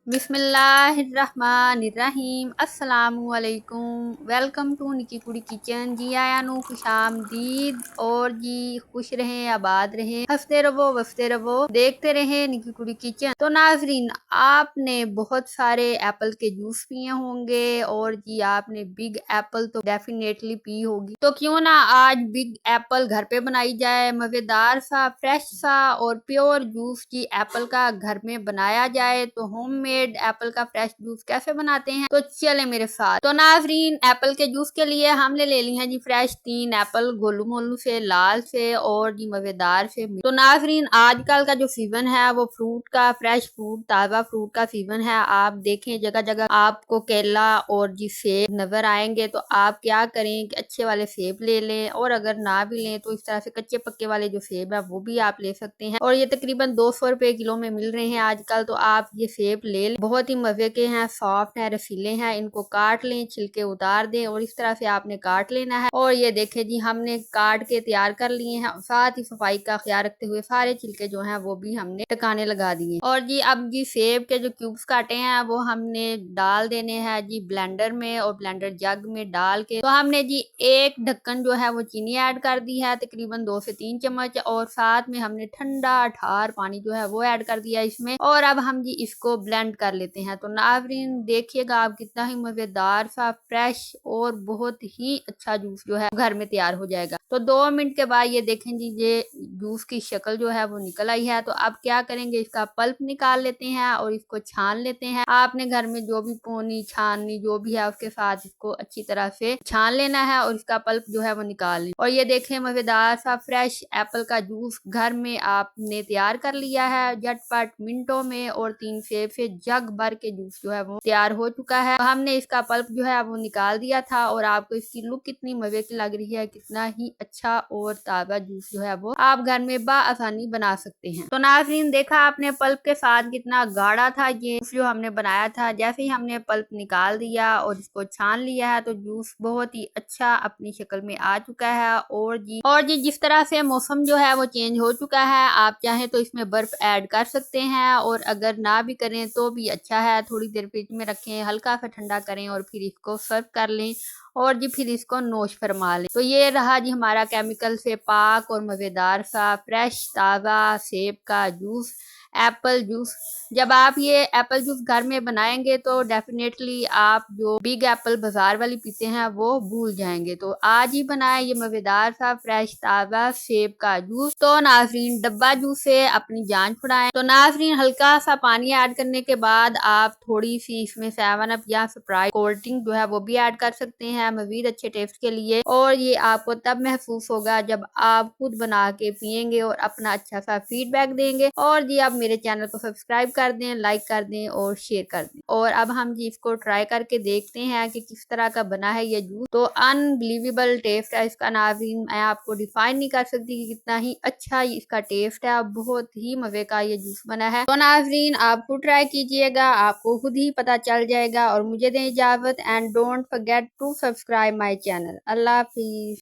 बिस्मिल्लाहिर्रहमानिर्रहीम अस्सलामुअलैकुम। Welcome to निकी कुड़ी किचन। जी आया नु खुशामदीद और जी खुश रहें आबाद रहें, हंसते रहो वसते रहो, देखते रहें निकी कुड़ी किचन। तो नाजरीन, आपने बहुत सारे एप्पल के जूस पिए होंगे और जी आपने बिग एप्पल तो डेफिनेटली पी होगी। तो क्यों ना आज बिग एप्पल घर पे बनाई जाए, मजेदार सा फ्रेश सा और प्योर जूस जी एप्पल का घर में बनाया जाए। तो होममेड एप्पल का फ्रेश जूस कैसे बनाते हैं, तो चले मेरे साथ। तो नाजरीन, एप्पल के जूस के लिए हमने ले ली है जी फ्रेश 3 एप्पल, गोलू मोलू से, लाल से और जी मजेदार से। तो नाजरीन, आजकल का जो सीजन है वो फ्रूट का, फ्रेश फ्रूट, ताजा फ्रूट का सीजन है। आप देखें जगह जगह आपको केला और जी सेब नजर आएंगे। तो आप क्या करें कि अच्छे वाले सेब ले लें, और अगर ना भी लें तो इस तरह से कच्चे पक्के वाले जो सेब है वो भी आप ले सकते हैं। और ये तकरीबन 200 रुपए किलो में मिल रहे हैं आजकल। तो आप ये सेब ले लें, बहुत ही मजे के हैं, सॉफ्ट है, रसीले हैं। इनको काट लें, छिलके उतार दें और इस तरह से आपने काट लेना है। और ये देखें जी, हमने काट के तैयार कर लिए हैं। साथ ही सफाई का ख्याल रखते हुए सारे छिलके जो हैं वो भी हमने टकाने लगा दिए। और जी अब जी सेब के जो क्यूब्स काटे हैं वो हमने डाल देने हैं जी ब्लेंडर में, और ब्लेंडर जग में डाल के तो हमने जी एक ढक्कन जो है वो चीनी ऐड कर दी है, तकरीबन 2 से 3 चम्मच। और साथ में हमने ठंडा ठार पानी जो है वो ऐड कर दिया इसमें। और अब हम जी इसको ब्लेंड कर लेते हैं। तो नाजरीन देखिएगा आप, कितना ही मजेदार सा फ्रेश और बहुत ही अच्छा जूस जो है घर में तैयार हो जाएगा। तो 2 मिनट के बाद ये देखें जी, ये जूस की शक्ल जो है वो निकल आई है। तो अब क्या करेंगे, इसका पल्प निकाल लेते हैं और इसको छान लेते हैं। आपने घर में जो भी पोनी छाननी जो भी है उसके साथ इसको अच्छी तरह से छान लेना है और इसका पल्प जो है वो निकाल लें। और ये देखें, मजेदार सा फ्रेश एप्पल का जूस घर में आपने तैयार कर लिया है झटपट मिनटों में। और 3 सेब से जग भर के जूस जो है वो तैयार हो चुका है। तो हमने इसका पल्प जो है वो निकाल दिया था। और आपको इसकी लुक कितनी मजे की लग रही है, कितना ही अच्छा और ताजा जूस जो है वो आप घर में आसानी बना सकते हैं। तो नाज़रीन देखा आपने पल्प के साथ कितना गाढ़ा था ये जूस जो हमने बनाया था। जैसे ही हमने पल्प निकाल दिया और इसको छान लिया है तो जूस बहुत ही अच्छा अपनी शक्ल में आ चुका है। और जी जिस तरह से मौसम जो है वो चेंज हो चुका है, आप चाहें तो इसमें बर्फ ऐड कर सकते हैं, और अगर ना भी करें तो भी अच्छा है। थोड़ी देर फ्रिज में रखें, हल्का सा ठंडा करें और फिर इसको सर्व कर लें और जी फिर इसको नोश फरमा लें। तो ये रहा जी हमारा केमिकल से पाक और मज़ेदार सा फ्रेश ताज़ा सेब का जूस, एप्पल जूस। जब आप ये एप्पल जूस घर में बनाएंगे तो डेफिनेटली आप जो बिग एप्पल बाजार वाली पीते हैं वो भूल जाएंगे। तो आज ही बनाए ये मज़ेदार सा फ्रेश ताज़ा सेब का जूस। तो नाजरीन, डब्बा जूस से अपनी जान छुड़ाएं। तो नाजरीन, हल्का सा पानी ऐड करने के बाद आप थोड़ी सी इसमें 7 अप या स्प्राइट कोल्ड ड्रिंक जो है वो भी ऐड कर सकते हैं मजीद अच्छे टेस्ट के लिए। और ये आपको तब महसूस होगा जब आप खुद बना के पियेंगे और अपना अच्छा सा फीडबैक देंगे। और जी आप मेरे चैनल को सब्सक्राइब कर दें, लाइक कर दें और शेयर कर दें। और अब हम जी इसको ट्राई करके देखते हैं कि किस तरह का बना है ये जूस। तो अनबिलीवेबल टेस्ट है इसका नाज़रीन, मैं आपको डिफाइन नहीं कर सकती कि कितना ही अच्छा इसका टेस्ट है। बहुत ही मजे का ये जूस बना है। तो नाज़रीन आप खुद ट्राई कीजिएगा, आपको खुद ही पता चल जाएगा। और मुझे दें इजाजत, and don't forget to subscribe my channel. Allah Hafiz.